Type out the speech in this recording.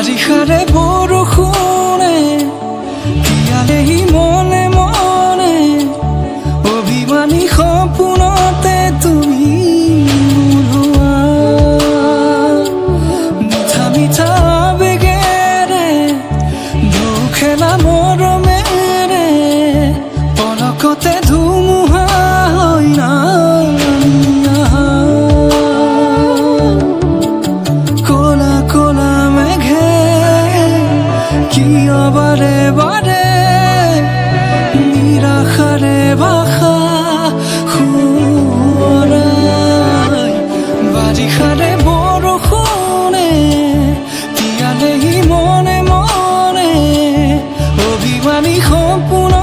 বাৰিষাৰে বৰষুণে তিয়ালেহি মনে মনে অভিমানী সপোনতে তুমি ওলোৱা মিঠা মিঠা আবেগেৰে দুখেলা মৰমেৰে পলকতে ধুমুহা হৈ নামি আহা ক'লা ক'লা মেঘে কিয় বাৰে বাৰে নিৰাশাৰে ভাষা সোঁৱৰাই বাৰিষাৰে বৰষুণে তিয়ালেহি মনে মনে অভিমানী সপোন